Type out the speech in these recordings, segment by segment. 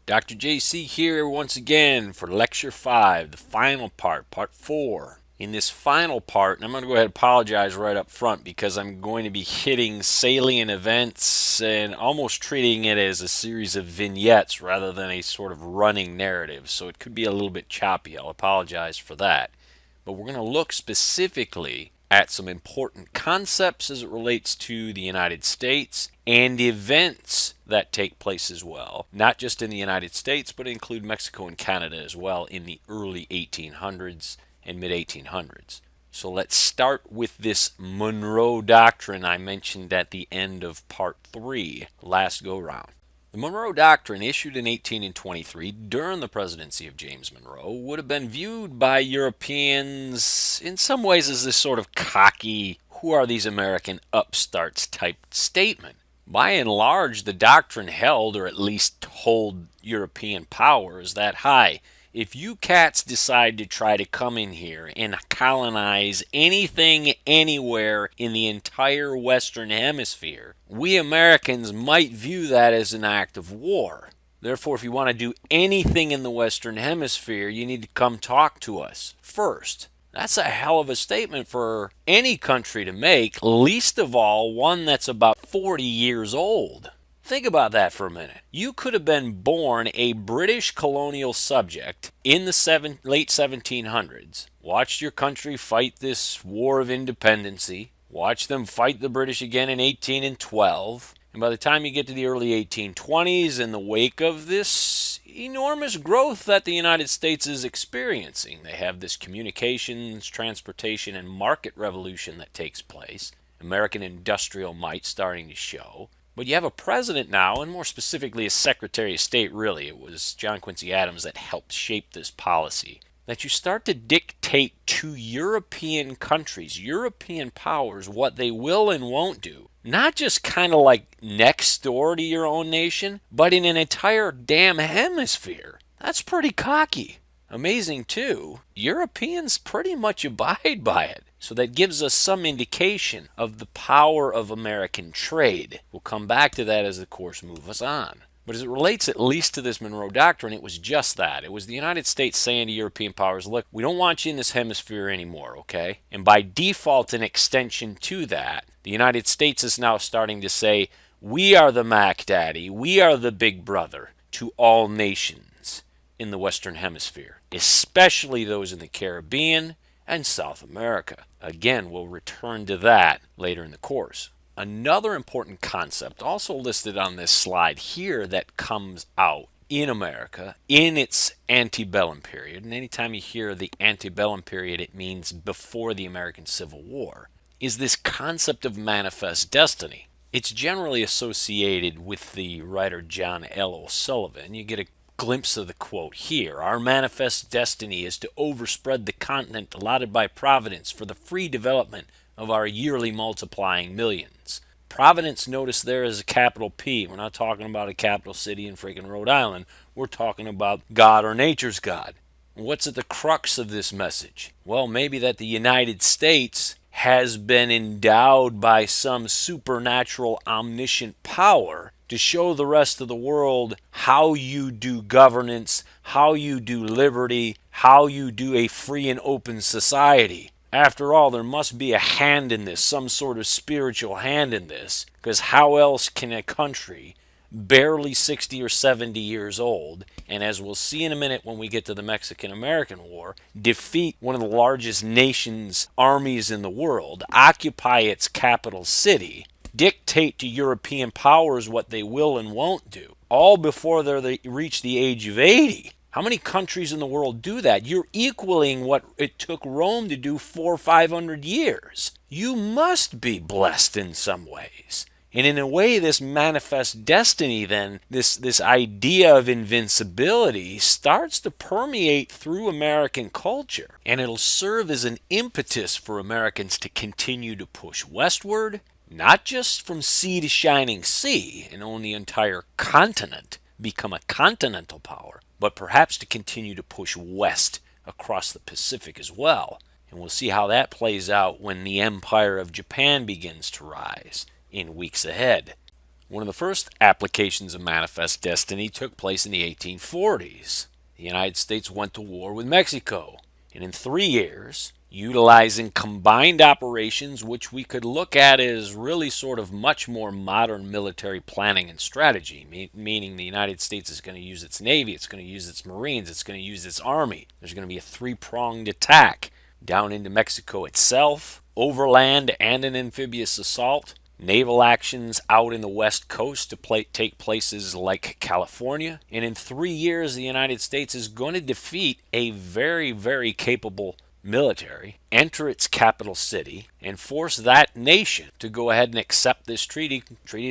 Dr. JC here once again for Lecture 5, the final part, Part 4. In this final part, and I'm going to go ahead and apologize right up front because I'm going to be hitting salient events and almost treating it as a series of vignettes rather than a sort of running narrative. So it could be a little bit choppy. I'll apologize for that. But we're going to look specifically at some important concepts as it relates to the United States and events that take place as well, not just in the United States, but include Mexico and Canada as well in the early 1800s and mid 1800s. So let's start with this Monroe Doctrine I mentioned at the end of Part 3 last go round. The Monroe Doctrine, issued in 1823 during the presidency of James Monroe, would have been viewed by Europeans in some ways as this sort of cocky, who are these American upstarts type statement. By and large, the doctrine held, or at least told European powers, that, hi, if you cats decide to try to come in here and colonize anything anywhere in the entire Western Hemisphere, we Americans might view that as an act of war. Therefore, if you want to do anything in the Western Hemisphere, you need to come talk to us first. That's a hell of a statement for any country to make, least of all one that's about 40 years old. Think about that for a minute. You could have been born a British colonial subject in the late 1700s, watched your country fight this war of independency, watched them fight the British again in 1812, and by the time you get to the early 1820s, in the wake of this enormous growth that the United States is experiencing, they have this communications, transportation, and market revolution that takes place, American industrial might starting to show. But you have a president now, and more specifically a Secretary of State, really. It was John Quincy Adams that helped shape this policy. That you start to dictate to European countries, European powers, what they will and won't do. Not just kind of like next door to your own nation, but in an entire damn hemisphere. That's pretty cocky. Amazing, too. Europeans pretty much abide by it. So that gives us some indication of the power of American trade. We'll come back to that as the course moves on. But as it relates at least to this Monroe Doctrine, it was just that. It was the United States saying to European powers, look, we don't want you in this hemisphere anymore, okay? And by default and extension to that, the United States is now starting to say, we are the Mac Daddy, we are the big brother to all nations in the Western Hemisphere, especially those in the Caribbean and South America. Again, we'll return to that later in the course. Another important concept also listed on this slide here that comes out in America in its antebellum period, and anytime you hear the antebellum period, it means before the American Civil War, is this concept of manifest destiny. It's generally associated with the writer John L. O'Sullivan. You get a glimpse of the quote here. Our manifest destiny is to overspread the continent allotted by Providence for the free development of our yearly multiplying millions. Providence, notice there is a capital P. We're not talking about a capital city in freaking Rhode Island. We're talking about God or nature's God. What's at the crux of this message? Well, maybe that the United States has been endowed by some supernatural omniscient power to show the rest of the world how you do governance, how you do liberty, how you do a free and open society. After all, there must be a hand in this, some sort of spiritual hand in this, because how else can a country barely 60 or 70 years old, and as we'll see in a minute when we get to the Mexican-American War, defeat one of the largest nations' armies in the world, occupy its capital city, dictate to European powers what they will and won't do, all before they reach the age of 80. How many countries in the world do that? You're equaling what it took Rome to do 400 or 500 years. You must be blessed in some ways. And in a way, this manifest destiny then, this idea of invincibility starts to permeate through American culture. And it'll serve as an impetus for Americans to continue to push westward, not just from sea to shining sea and own the entire continent, become a continental power, but perhaps to continue to push west across the Pacific as well. And we'll see how that plays out when the empire of Japan begins to rise in weeks ahead. One of the first applications of manifest destiny took place in the 1840s. The United States went to war with Mexico, and in 3 years, utilizing combined operations, which we could look at as really sort of much more modern military planning and strategy, meaning the United States is going to use its Navy, it's going to use its Marines, it's going to use its Army. There's going to be a three-pronged attack down into Mexico itself, overland, and an amphibious assault. Naval actions out in the West Coast to take places like California. And in 3 years, the United States is going to defeat a very, very capable military, enter its capital city, and force that nation to go ahead and accept this Treaty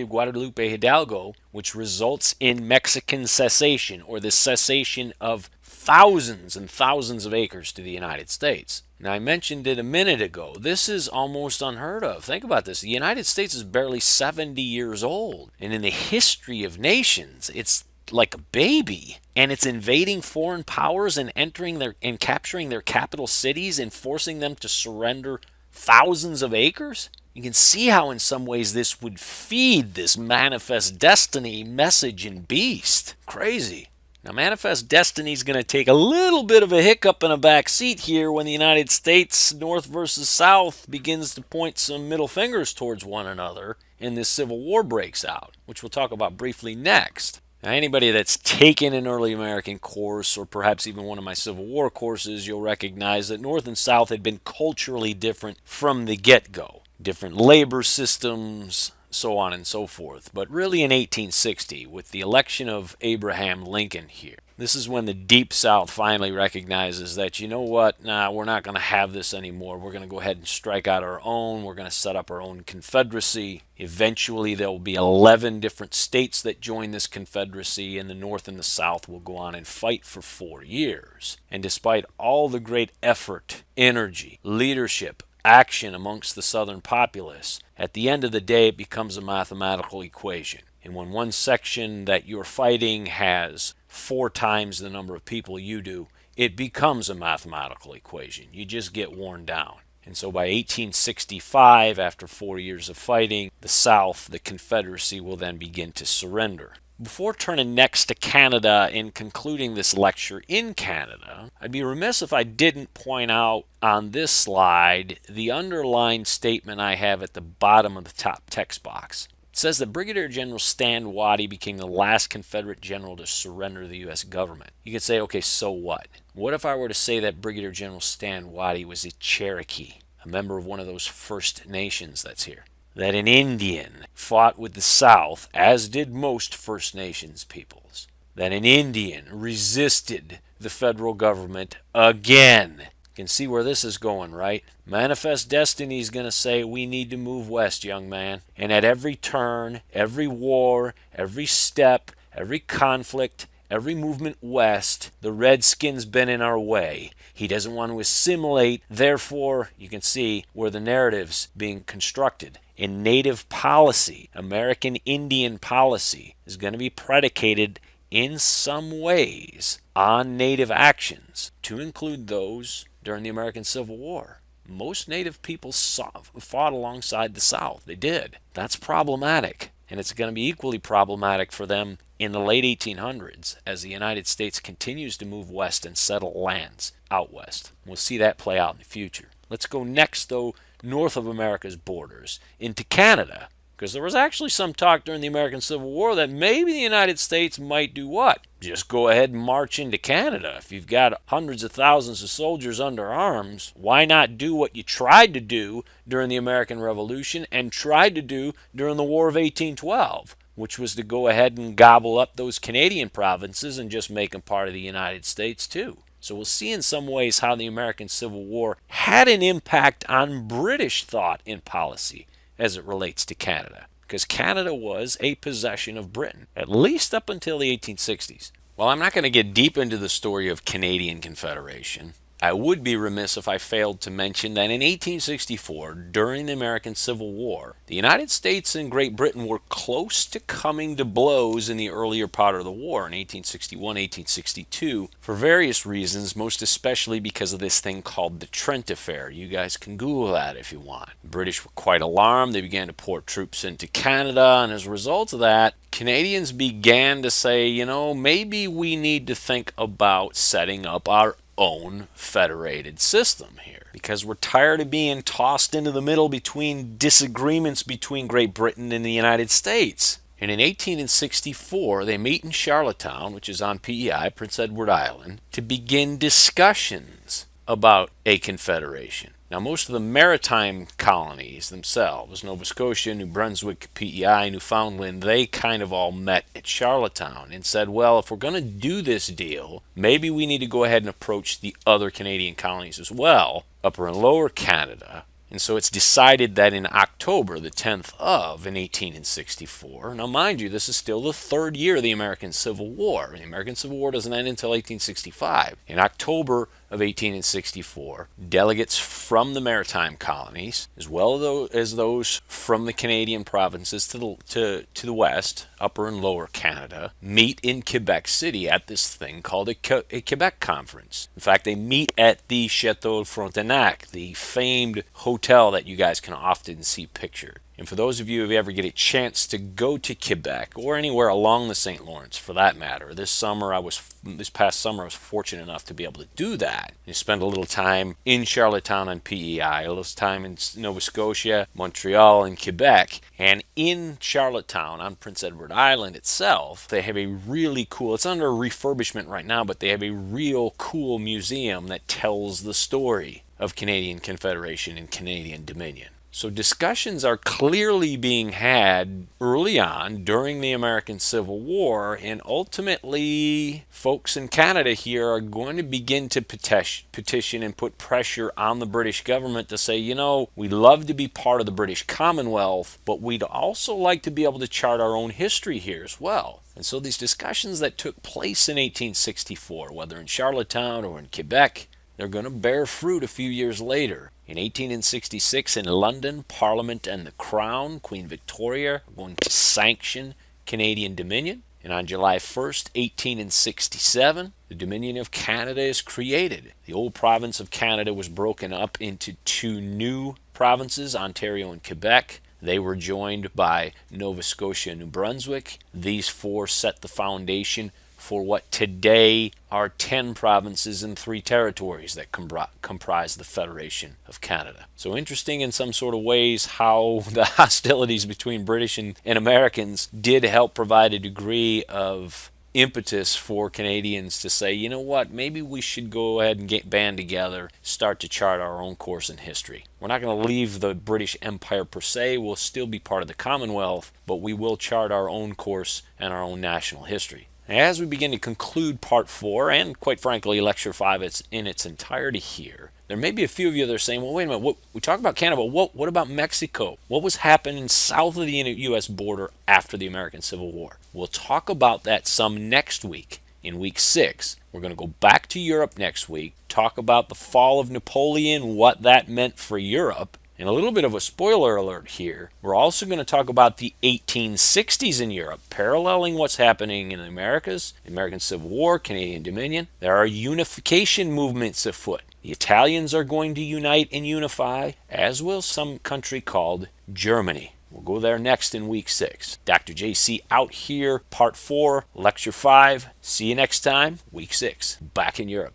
of Guadalupe Hidalgo, which results in Mexican cessation, or the cessation of thousands and thousands of acres to the United States. Now, I mentioned it a minute ago. This is almost unheard of. Think about this. The United States is barely 70 years old. And in the history of nations, it's like a baby. And it's invading foreign powers and entering their and capturing their capital cities and forcing them to surrender thousands of acres. You can see how in some ways this would feed this manifest destiny message and beast. Crazy. Now, manifest destiny is going to take a little bit of a hiccup in a back seat here when the United States, North versus South, begins to point some middle fingers towards one another and this civil war breaks out, which we'll talk about briefly next. Now, anybody that's taken an early American course, or perhaps even one of my Civil War courses, you'll recognize that North and South had been culturally different from the get-go. Different labor systems, so on and so forth. But really in 1860, with the election of Abraham Lincoln here, this is when the Deep South finally recognizes that, you know what, we're not going to have this anymore. We're going to go ahead and strike out our own. We're going to set up our own confederacy. Eventually, there will be 11 different states that join this confederacy, and the North and the South will go on and fight for 4 years. And despite all the great effort, energy, leadership, action amongst the Southern populace, at the end of the day it becomes a mathematical equation. And when one section that you're fighting has 4 times the number of people you do, it becomes a mathematical equation. You just get worn down. And so by 1865, after 4 years of fighting, the South, the Confederacy, will then begin to surrender. Before turning next to Canada and concluding this lecture in Canada, I'd be remiss if I didn't point out on this slide the underlined statement I have at the bottom of the top text box. It says that Brigadier General Stan Waddy became the last Confederate general to surrender to the U.S. government. You could say, okay, so what? What if I were to say that Brigadier General Stan Waddy was a Cherokee, a member of one of those First Nations that's here? That an Indian fought with the South, as did most First Nations peoples. That an Indian resisted the federal government again. You can see where this is going, right? Manifest Destiny is going to say we need to move west, young man. And at every turn, every war, every step, every conflict, every movement west, the Redskins been in our way. He doesn't want to assimilate. Therefore, you can see where the narrative's being constructed. In native policy, American Indian policy is going to be predicated in some ways on native actions, to include those during the American Civil War. Most native people fought alongside the South. They did. That's problematic. And it's going to be equally problematic for them in the late 1800s as the United States continues to move west and settle lands out west. We'll see that play out in the future. Let's go next, though, north of America's borders into Canada, because there was actually some talk during the American Civil War that maybe the United States might do what? Just go ahead and march into Canada. If you've got hundreds of thousands of soldiers under arms, why not do what you tried to do during the American Revolution and tried to do during the War of 1812, which was to go ahead and gobble up those Canadian provinces and just make them part of the United States too. So we'll see in some ways how the American Civil War had an impact on British thought and policy as it relates to Canada, because Canada was a possession of Britain, at least up until the 1860s. Well, I'm not going to get deep into the story of Canadian Confederation. I would be remiss if I failed to mention that in 1864, during the American Civil War, the United States and Great Britain were close to coming to blows in the earlier part of the war in 1861, 1862, for various reasons, most especially because of this thing called the Trent Affair. You guys can Google that if you want. The British were quite alarmed. They began to pour troops into Canada, and as a result of that, Canadians began to say, you know, maybe we need to think about setting up our own federated system here because we're tired of being tossed into the middle between disagreements between Great Britain and the United States. And in 1864, they meet in Charlottetown, which is on PEI, Prince Edward Island, to begin discussions about a confederation. Now, most of the maritime colonies themselves, Nova Scotia, New Brunswick, PEI, Newfoundland, they kind of all met at Charlottetown and said, well, if we're going to do this deal, maybe we need to go ahead and approach the other Canadian colonies as well, Upper and Lower Canada. And so it's decided that in October, the 10th of, in 1864, now mind you, this is still the third year of the American Civil War. The American Civil War doesn't end until 1865. In October of 1864, delegates from the maritime colonies, as well as those from the Canadian provinces to the west, Upper and Lower Canada, meet in Quebec City at this thing called a Quebec Conference. In fact, they meet at the Chateau Frontenac, the famed hotel that you guys can often see pictured. And for those of you who ever get a chance to go to Quebec or anywhere along the St. Lawrence for that matter, this past summer I was fortunate enough to be able to do that. And spend a little time in Charlottetown on PEI, a little time in Nova Scotia, Montreal, and Quebec. And in Charlottetown on Prince Edward Island itself, they have a really cool, it's under refurbishment right now, but they have a real cool museum that tells the story of Canadian Confederation and Canadian Dominion. So discussions are clearly being had early on during the American Civil War, and ultimately folks in Canada here are going to begin to petition and put pressure on the British government to say, you know, we'd love to be part of the British Commonwealth, but we'd also like to be able to chart our own history here as well. And so these discussions that took place in 1864, whether in Charlottetown or in Quebec, they're going to bear fruit a few years later. In 1866 in London, Parliament and the Crown, Queen Victoria, are going to sanction Canadian Dominion. And on July 1st, 1867, the Dominion of Canada is created. The old province of Canada was broken up into two new provinces, Ontario and Quebec. They were joined by Nova Scotia and New Brunswick. These four set the foundation for what today are 10 provinces and 3 territories that comprise the Federation of Canada. So interesting in some sort of ways how the hostilities between British and Americans did help provide a degree of impetus for Canadians to say, you know what, maybe we should go ahead and band together, start to chart our own course in history. We're not going to leave the British Empire per se, we'll still be part of the Commonwealth, but we will chart our own course and our own national history. As we begin to conclude Part 4, and quite frankly, Lecture 5 in its entirety here, there may be a few of you that are saying, well, wait a minute, we talk about Canada, but what about Mexico? What was happening south of the U.S. border after the American Civil War? We'll talk about that some next week, in Week 6. We're going to go back to Europe next week, talk about the fall of Napoleon, what that meant for Europe. And a little bit of a spoiler alert here, we're also going to talk about the 1860s in Europe, paralleling what's happening in the Americas, the American Civil War, Canadian Dominion. There are unification movements afoot. The Italians are going to unite and unify, as will some country called Germany. We'll go there next in Week 6. Dr. JC out here, Part 4, Lecture 5. See you next time, Week 6, back in Europe.